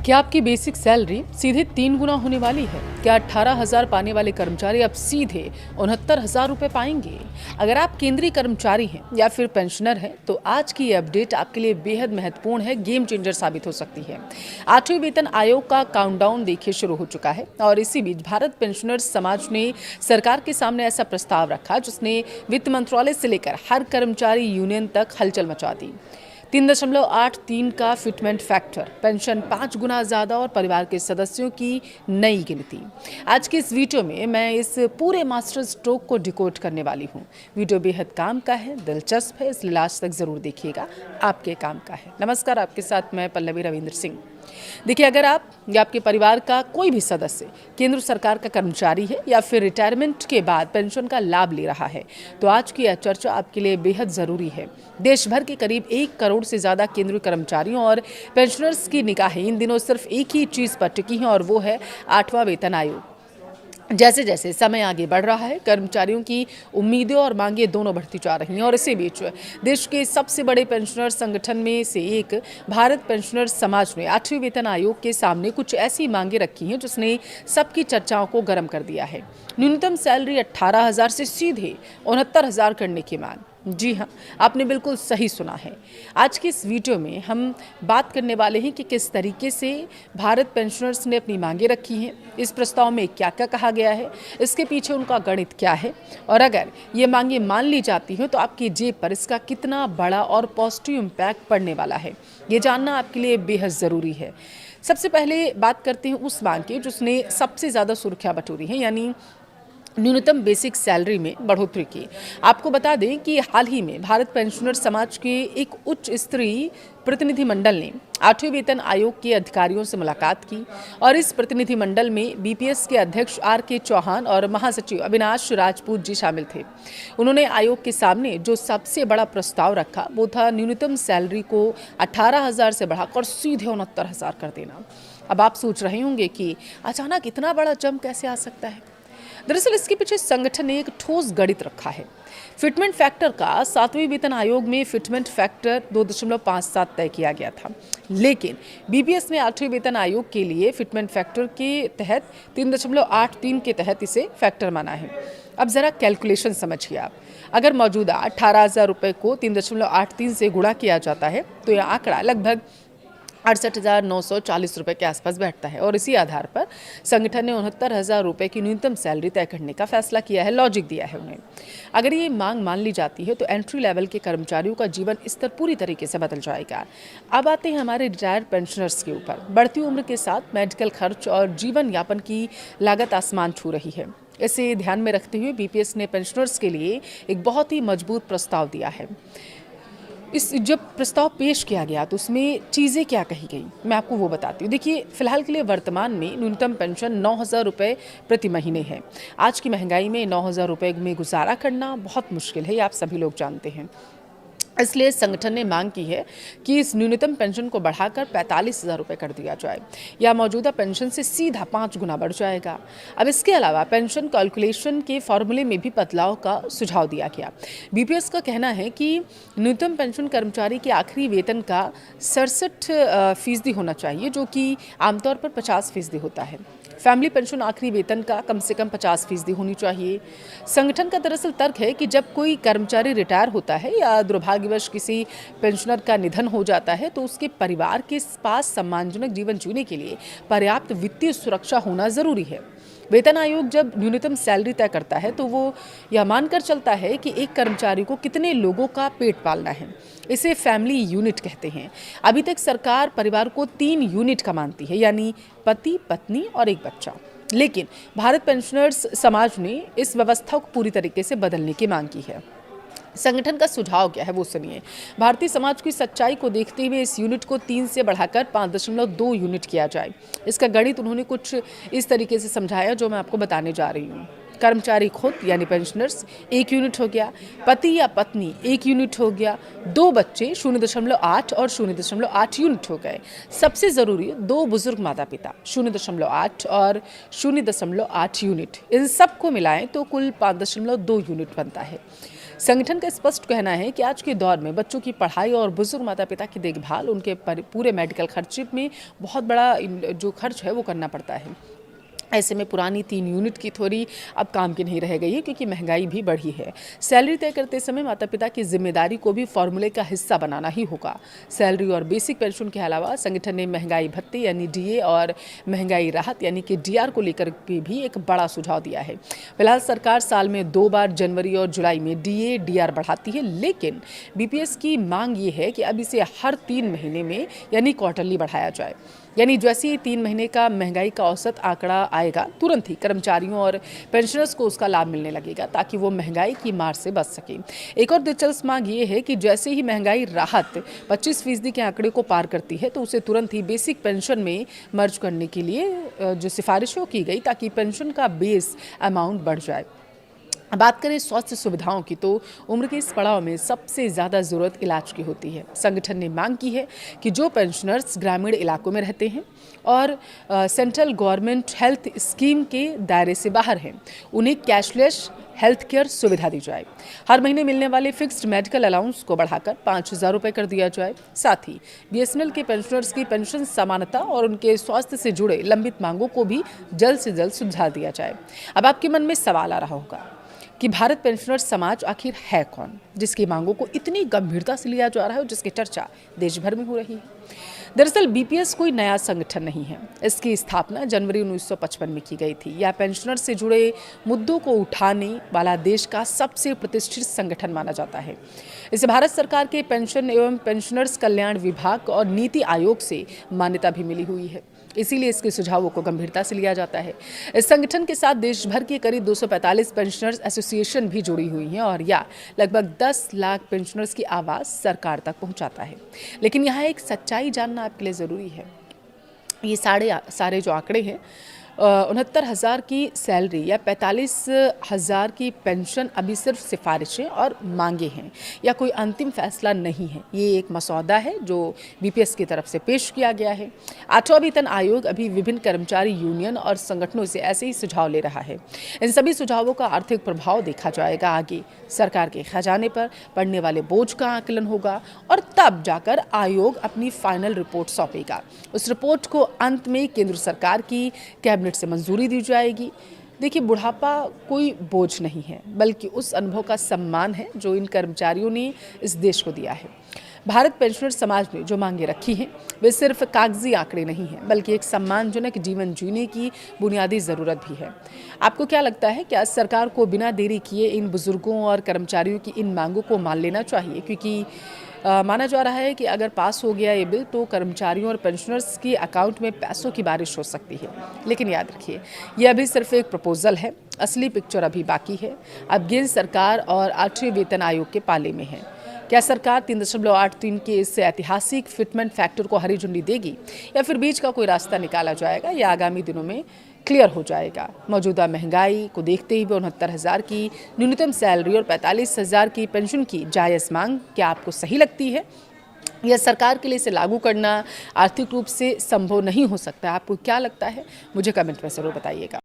क्या आपकी basic salary सीधे 3 गुना होने वाली है? क्या 18,000 पाने वाले कर्मचारी अब सीधे 69,000 रुपए पाएंगे? अगर आप केंद्रीय कर्मचारी हैं या फिर पेंशनर हैं, तो आज की ये अपडेट आपके लिए बेहद महत्वपूर्ण है, गेम चेंजर साबित हो सकती है। 8वें वेतन आयोग का काउंटडाउन देखिए शुरू हो चुका है और इसी बीच भारत पेंशनर्स समाज ने सरकार के सामने ऐसा प्रस्ताव रखा जिसने वित्त मंत्रालय से लेकर हर कर्मचारी यूनियन तक हलचल मचा दी। 3.83 का फिटमेंट फैक्टर, पेंशन 5 गुना ज़्यादा और परिवार के सदस्यों की नई गिनती। आज के इस वीडियो में मैं इस पूरे मास्टर स्ट्रोक को डिकोड करने वाली हूँ। वीडियो बेहद काम का है, दिलचस्प है, इसलिए लास्ट तक ज़रूर देखिएगा, आपके काम का है। नमस्कार, आपके साथ मैं पल्लवी रविंद्र सिंह। देखिए, अगर आप या आपके परिवार का कोई भी सदस्य केंद्र सरकार का कर्मचारी है या फिर रिटायरमेंट के बाद पेंशन का लाभ ले रहा है, तो आज की यह चर्चा आपके लिए बेहद ज़रूरी है। देश भर के करीब 1 करोड़ से ज़्यादा केंद्रीय कर्मचारियों और पेंशनर्स की निगाहें इन दिनों सिर्फ एक ही चीज़ पर टिकी हैं और वो है 8वां वेतन आयोग। जैसे जैसे समय आगे बढ़ रहा है, कर्मचारियों की उम्मीदें और मांगें दोनों बढ़ती जा रही हैं और इसी बीच देश के सबसे बड़े पेंशनर संगठन में से एक भारत पेंशनर समाज ने 8वें वेतन आयोग के सामने कुछ ऐसी मांगें रखी हैं जिसने सबकी चर्चाओं को गर्म कर दिया है। न्यूनतम सैलरी 18,000 से सीधे 69,000 करने की मांग। जी हाँ, आपने बिल्कुल सही सुना है। आज की इस वीडियो में हम बात करने वाले हैं कि किस तरीके से भारत पेंशनर्स ने अपनी मांगें रखी हैं, इस प्रस्ताव में क्या क्या कहा गया है, इसके पीछे उनका गणित क्या है और अगर ये मांगें मान ली जाती हैं तो आपकी जेब पर इसका कितना बड़ा और पॉजिटिव इम्पैक्ट पड़ने वाला है, ये जानना आपके लिए बेहद ज़रूरी है। सबसे पहले बात करते हैं उस मांग की जिसने सबसे ज़्यादा सुर्खियाँ बटोरी हैं, यानी न्यूनतम बेसिक सैलरी में बढ़ोतरी की। आपको बता दें कि हाल ही में भारत पेंशनर समाज के एक उच्च स्तरीय प्रतिनिधिमंडल ने 8वें वेतन आयोग के अधिकारियों से मुलाकात की और इस प्रतिनिधिमंडल में बीपीएस के अध्यक्ष RK चौहान और महासचिव अविनाश राजपूत जी शामिल थे। उन्होंने आयोग के सामने जो सबसे बड़ा प्रस्ताव रखा वो था न्यूनतम सैलरी को 18,000 से बढ़ाकर सीधे 69,000 कर देना। अब आप सोच रहे होंगे कि अचानक इतना बड़ा जंप कैसे आ सकता है। दरअसल इसके पीछे संगठन ने एक ठोस गणित रखा है। फिटमेंट फैक्टर का 7वें वेतन आयोग में फिटमेंट फैक्टर 2.57 तय किया गया था, लेकिन बीपीएस ने 8वें वेतन आयोग के लिए फिटमेंट फैक्टर के तहत 3.83 के तहत इसे फैक्टर माना है। अब जरा कैलकुलेशन समझिए आप। अगर मौजूदा 18,000 रुपये को 3.83 से गुणा किया जाता है तो यह आंकड़ा लगभग 68,940 रुपये के आसपास बैठता है और इसी आधार पर संगठन ने 69,000 रुपये की न्यूनतम सैलरी तय करने का फैसला किया है, लॉजिक दिया है उन्हें। अगर ये मांग मान ली जाती है तो एंट्री लेवल के कर्मचारियों का जीवन स्तर पूरी तरीके से बदल जाएगा। अब आते हैं हमारे रिटायर्ड पेंशनर्स के ऊपर। बढ़ती उम्र के साथ मेडिकल खर्च और जीवन यापन की लागत आसमान छू रही है। इसे ध्यान में रखते हुए बीपीएस ने पेंशनर्स के लिए एक बहुत ही मजबूत प्रस्ताव दिया है। जब प्रस्ताव पेश किया गया तो उसमें चीज़ें क्या कही गई, मैं आपको वो बताती हूँ। देखिए, फिलहाल के लिए वर्तमान में न्यूनतम पेंशन 9,000 रुपये प्रति महीने है। आज की महंगाई में 9,000 रुपये में गुजारा करना बहुत मुश्किल है, ये आप सभी लोग जानते हैं। इसलिए संगठन ने मांग की है कि इस न्यूनतम पेंशन को बढ़ाकर 45,000 रुपये कर दिया जाए या मौजूदा पेंशन से सीधा 5 गुना बढ़ जाएगा। अब इसके अलावा पेंशन कैलकुलेशन के फॉर्मूले में भी बदलाव का सुझाव दिया गया। बीपीएस का कहना है कि न्यूनतम पेंशन कर्मचारी के आखिरी वेतन का 67% होना चाहिए, जो कि आमतौर पर 50% होता है। फैमिली पेंशन आखिरी वेतन का कम से कम 50% होनी चाहिए। संगठन का दरअसल तर्क है कि जब कोई कर्मचारी रिटायर होता है या दुर्भाग्यवश किसी पेंशनर का निधन हो जाता है तो उसके परिवार के पास सम्मानजनक जीवन जीने के लिए पर्याप्त वित्तीय सुरक्षा होना जरूरी है। वेतन आयोग जब न्यूनतम सैलरी तय करता है तो वो यह मानकर चलता है कि एक कर्मचारी को कितने लोगों का पेट पालना है। इसे फैमिली यूनिट कहते हैं। अभी तक सरकार परिवार को 3 यूनिट का मानती है, यानी पति, पत्नी और एक बच्चा। लेकिन भारत पेंशनर्स समाज ने इस व्यवस्था को पूरी तरीके से बदलने की मांग की है। संगठन का सुझाव क्या है वो सुनिए। भारतीय समाज की सच्चाई को देखते हुए इस यूनिट को 3 से बढ़ाकर 5.2 यूनिट किया जाए। इसका गणित उन्होंने कुछ इस तरीके से समझाया जो मैं आपको बताने जा रही हूँ। कर्मचारी खुद यानी पेंशनर्स 1 यूनिट हो गया, पति या पत्नी 1 यूनिट हो गया, 2 बच्चे 0.8 और 0.8 यूनिट हो गए। सबसे ज़रूरी 2 बुजुर्ग माता पिता 0.8 और 0.8 यूनिट। इन सबको मिलाएं तो कुल 5.2 यूनिट बनता है। संगठन का स्पष्ट कहना है कि आज के दौर में बच्चों की पढ़ाई और बुजुर्ग माता पिता की देखभाल, उनके पूरे मेडिकल खर्चे में बहुत बड़ा जो खर्च है वो करना पड़ता है। ऐसे में पुरानी 3 यूनिट की थ्योरी अब काम की नहीं रह गई है, क्योंकि महंगाई भी बढ़ी है। सैलरी तय करते समय माता पिता की जिम्मेदारी को भी फॉर्मूले का हिस्सा बनाना ही होगा। सैलरी और बेसिक पेंशन के अलावा संगठन ने महंगाई भत्ते यानी डीए और महंगाई राहत यानी कि डीआर को लेकर भी एक बड़ा सुझाव दिया है। फिलहाल सरकार साल में 2 बार जनवरी और जुलाई में डीए डीआर बढ़ाती है, लेकिन बीपीएस की मांग ये है कि अब इसे हर 3 महीने में यानी क्वार्टरली बढ़ाया जाए। यानी जैसे ही 3 महीने का महंगाई का औसत आंकड़ा आएगा, तुरंत ही कर्मचारियों और पेंशनर्स को उसका लाभ मिलने लगेगा, ताकि वो महंगाई की मार से बच सके। एक और दिलचस्प मांग ये है कि जैसे ही महंगाई राहत 25% के आंकड़े को पार करती है, तो उसे तुरंत ही बेसिक पेंशन में मर्ज करने के लिए जो सिफारिशें की गई, ताकि पेंशन का बेस अमाउंट बढ़ जाए। बात करें स्वास्थ्य सुविधाओं की, तो उम्र के इस पड़ाव में सबसे ज़्यादा ज़रूरत इलाज की होती है। संगठन ने मांग की है कि जो पेंशनर्स ग्रामीण इलाकों में रहते हैं और सेंट्रल गवर्नमेंट हेल्थ स्कीम के दायरे से बाहर हैं, उन्हें कैशलेस हेल्थ केयर सुविधा दी जाए। हर महीने मिलने वाले फिक्स्ड मेडिकल अलाउंस को बढ़ाकर 5,000 रुपये कर दिया जाए। साथ ही बीएसएनएल के पेंशनर्स की पेंशन समानता और उनके स्वास्थ्य से जुड़े लंबित मांगों को भी जल्द से जल्द सुलझा दिया जाए। अब आपके मन में सवाल आ रहा होगा कि भारत पेंशनर्स समाज आखिर है कौन, जिसकी मांगों को इतनी गंभीरता से लिया जा रहा है और जिसकी चर्चा देश भर में हो रही है। दरअसल बीपीएस कोई नया संगठन नहीं है। इसकी स्थापना जनवरी 1955 में की गई थी। यह पेंशनर्स से जुड़े मुद्दों को उठाने वाला देश का सबसे प्रतिष्ठित संगठन माना जाता है। इसे भारत सरकार के पेंशन एवं पेंशनर्स कल्याण विभाग और नीति आयोग से मान्यता भी मिली हुई है, इसीलिए इसके सुझावों को गंभीरता से लिया जाता है। इस संगठन के साथ देश भर के करीब 245 पेंशनर्स एसोसिएशन भी जुड़ी हुई हैं और यह लगभग 10 लाख पेंशनर्स की आवाज़ सरकार तक पहुंचाता है। लेकिन यहाँ एक सच्चाई जानना आपके लिए ज़रूरी है। ये सारे जो आंकड़े हैं, 69,000 की सैलरी या 45,000 की पेंशन अभी सिर्फ सिफारिशें और मांगे हैं, या कोई अंतिम फैसला नहीं है। ये एक मसौदा है जो बीपीएस की तरफ से पेश किया गया है। 8वां वेतन आयोग अभी विभिन्न कर्मचारी यूनियन और संगठनों से ऐसे ही सुझाव ले रहा है। इन सभी सुझावों का आर्थिक प्रभाव देखा जाएगा आगे। सरकार के खजाने पर पड़ने वाले बोझ का आकलन होगा और तब जाकर आयोग अपनी फाइनल रिपोर्ट सौंपेगा। उस रिपोर्ट को अंत में केंद्र सरकार की कैबिनेट से मंजूरी दी जाएगी। देखिए, बुढ़ापा कोई बोझ नहीं है, बल्कि उस अनुभव का सम्मान है जो इन कर्मचारियों ने इस देश को दिया है। भारत पेंशनर समाज ने जो मांगे रखी हैं, वे सिर्फ कागजी आंकड़े नहीं हैं, बल्कि एक सम्मानजनक जीवन जीने की बुनियादी ज़रूरत भी है। आपको क्या लगता है, क्या सरकार को बिना देरी किए इन बुजुर्गों और कर्मचारियों की इन मांगों को मान लेना चाहिए? क्योंकि माना जा रहा है कि अगर पास हो गया ये बिल, तो कर्मचारियों और पेंशनर्स के अकाउंट में पैसों की बारिश हो सकती है। लेकिन याद रखिए, ये अभी सिर्फ एक प्रपोजल है, असली पिक्चर अभी बाकी है। अब गेंद सरकार और 8वें वेतन आयोग के पाले में है। क्या सरकार 3.83 के इस ऐतिहासिक फिटमेंट फैक्टर को हरी झंडी देगी, या फिर बीच का कोई रास्ता निकाला जाएगा? या आगामी दिनों में क्लियर हो जाएगा। मौजूदा महंगाई को देखते हुए 69,000 की न्यूनतम सैलरी और 45,000 की पेंशन की जायज़ मांग क्या आपको सही लगती है? यह सरकार के लिए इसे लागू करना आर्थिक रूप से संभव नहीं हो सकता? आपको क्या लगता है? मुझे कमेंट में ज़रूर बताइएगा।